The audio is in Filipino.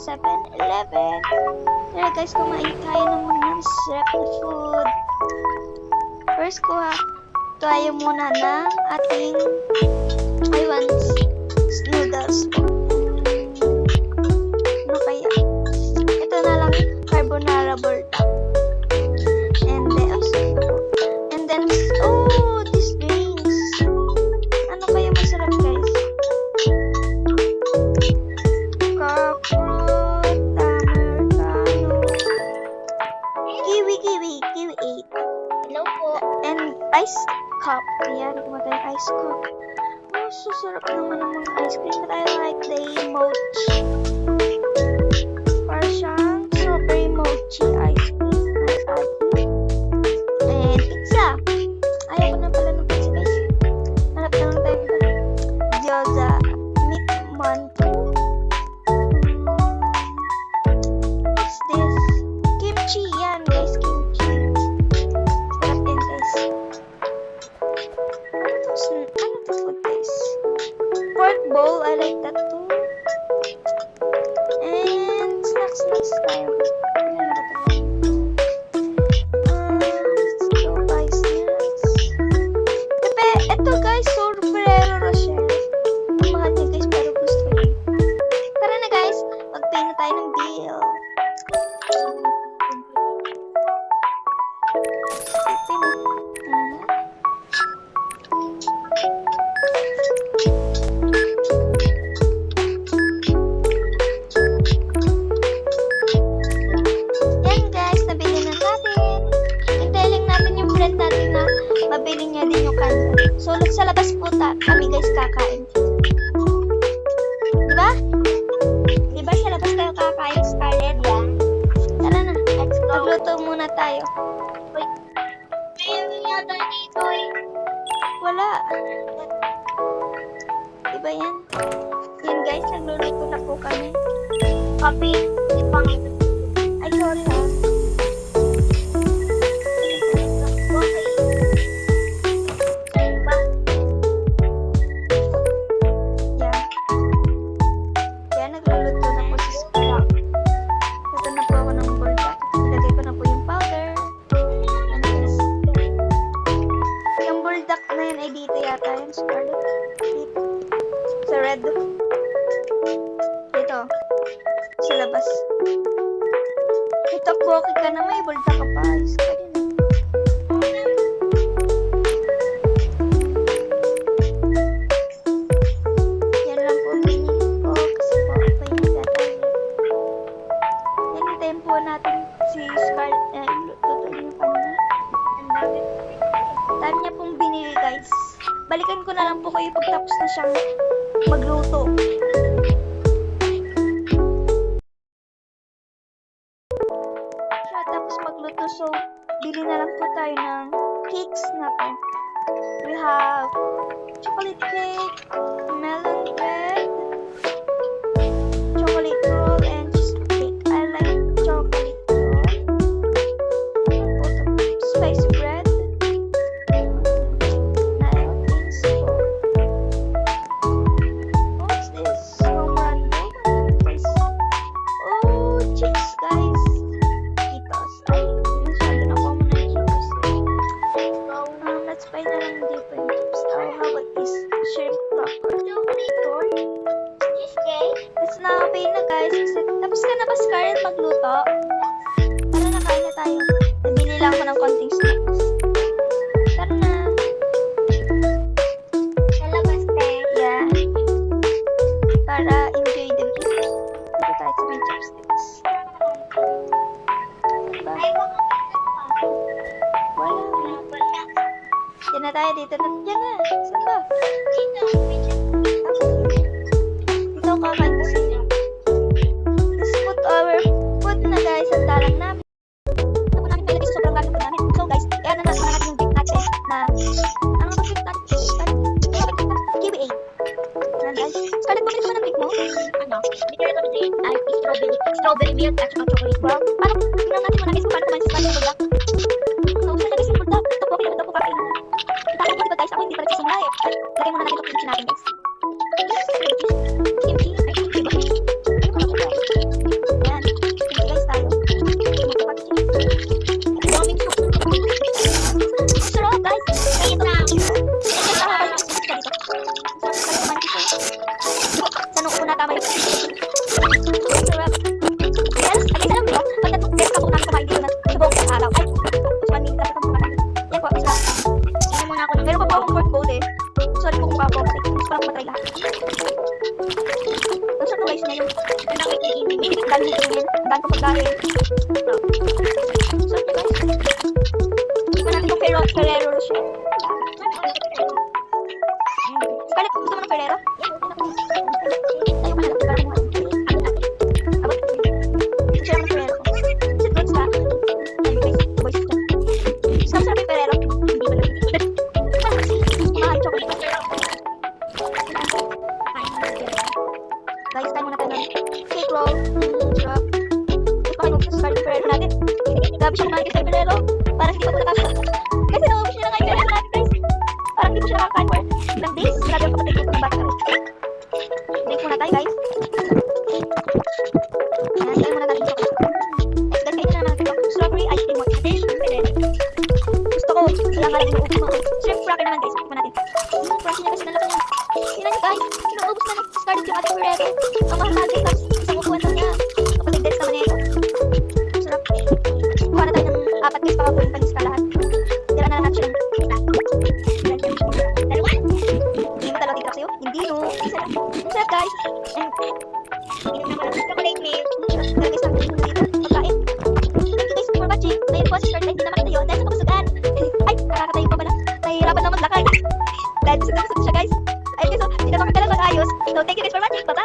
7-Eleven. Tara guys, kumain tayo ng mga masarap na food. First, tayo muna ng ating noodles po. Ano kaya? Ito na lang, carbonara burrito. And then, oh, these drinks. Ano kaya masarap guys? Fruit, americano, kiwi 8. Hello po. And ice cup. Ayan, kumatay ice cup. Oh, so sarap naman ng mga ice cream that I like. The mochi. Para siyang strawberry mochi ice cream. And pizza. Ayaw ko na pala ng pizza guys. Hanap na lang tayo pala. Gyoza. Meat mantou. What's this? Kimchi. Yan guys, kimchi. Sarap din guys. Ano to food guys? Pork bowl. I like that too. And snacks tayo. Ano na ba ito? Let's go buy snacks. Pepe, ito guys, Ferrero Rocher. Ang mahal niya guys, pero gusto ko yun. Tara na guys, mag-pay na tayo ng bill. Yan guys, nabili na natin. Hintayin lang natin yung friend natin na mabili niya din yung kanya. So, sa labas po kami guys kakain. Diba? Diba sa labas tayo kakain, Scarlett? Yeah. Tara na, Let's go. magluto muna tayo. Wait. Mayroon yata dito eh. Wala. Diba yan? Yan guys, nagluluto na po kami. Kape. Ipang. Ay, sorry ha. Yan. Yan, nagluluto na po si Scrap. Ito na po ako ng burdak. Ilagay ko na po yung powder. Ano guys? Yung burdak na yun ay dito yata yung Scarlett. Dito. Sa red. Dito. Sa labas. Ito po, ka na may bulta ka pa. Ayos ka din. Yan lang po binili ko kasi po may nagdadali. Yan, hintayin po natin si Scarlett na tutuloy yung kanya. Ang dami niya pong binili guys. Balikan ko na lang po kayo pagtapos na siyang magluto. Tapos magluto, so bili na lang po tayo ng cakes na to. We have chocolate cake, melon bread, chocolate roll, and cheesecake. I like chocolate roll. Spicy bread. What's this? Home run guys. Oh, chips guys. Cheetos. Ay, masyado na po muna yung Cheetos. Let's buy na lang dito yung chips. Oh, how about this? Shrimp cracker. Let's now pay na guys. Tapos ka na ba, Scarlett, magluto? Tara na, kain na tayo. Nabili lang ako ng konting snacks. Tara na. Yeah. Para enjoy the view. Dito tayo sa may chopsticks. Diba? Wala. Diyan na tayo, dito na. Diyan na. Saan ba? Dito ako kakain kasi. Let's put our food na guys. Ang dalang namin. Ano po namin may lagay sa sobrang galing po namin. So guys, i-ano na natin yung drink natin na ano ba drink natin? Kiwi 8. Ayan guys. Scarlett, bumili ka ba ng drink mo? Ano? Bigyan natin din ay strawberry milk at saka chocolate milk. Paano? Tingnan natin muna guys kung paano kumain si Scarlett ng buldak. Nausan na guys yung buldak. Ito po, ito po kakain. Itakot mo diba guys? Ako hindi pa nagsisimula eh. Lagay muna natin ito kimchi natin guys. Kimchi? Ay, kimchi ba? Ano ba ito guys? kasama yun. Sarap. Yes, again, alam niyo, pag nag-best ako namin kumain dito na sa buong isang araw. Ay, mas one minute lang itong kumain. Yan po, masarap. Tingnan muna ako. Meron pa po akong pork bowl eh. Sorry po kung ako. Kasi gusto ko lang matry lahat. Ang sarap ng rice niya yung dami ng kainin, dami ko pagkain. Sarap niya guys. Tingnan natin yung Ferrero Rocher. Scarlett, gusto mo ng Ferrero? Tayo mahanap ka ng abot. Gusto mo ng Ferrero. Is it good sa? Ayun guys, boys. Sarap yung Ferrero. Hindi ba lang? Mahal chocolate. Guys, tayo muna tayo ng cake roll. Sarap. Gusto kayo mag-start yung Ferrero natin. Grabe siya kumain kay Sir Ferrero. Parang hindi pa po nakakain. Kasi naubos niya na nga yung Ferrero natin guys. Parang hindi po siya nakakain for ilang days. Grabe ang kapatid ko ng bata guys. Drink muna tayo guys. Ayan, tayo muna natin ito. Next guys, kainin na naman natin ito. Strawberry ice cream with fish and Ferrero. Gusto ko, kailangan rin yung ubus mga shrimp cracker naman guys. Tikman natin. Crunchy niya kasi nalaki niya. Tingnan niyo guys, inuubos na ni Scarlett yung ating Ferrero. Ang mahal guys, tapos isang upuan lang niya. Kapatid guys naman ito. Sarap. Kuha na tayo ng 4 guys para buuin panis ka lahat. Tira na lahat siya. Hindi mo talaga titrap sa'yo? Hindi no. Sarap. Sarap guys. And inom naman ang chocolate milk. Kaya guys, namin dito pagkain. Thank you guys for watching. Ngayon po si Scarlett hindi na makita yun dahil sa kabusugan. Ay, nakakatayo pa pala. Nahihirapan na maglakad. Dahil busog na busog siya guys. Ayun guys, hindi na makagalaw ng ayos. So thank you guys for watching. Bye.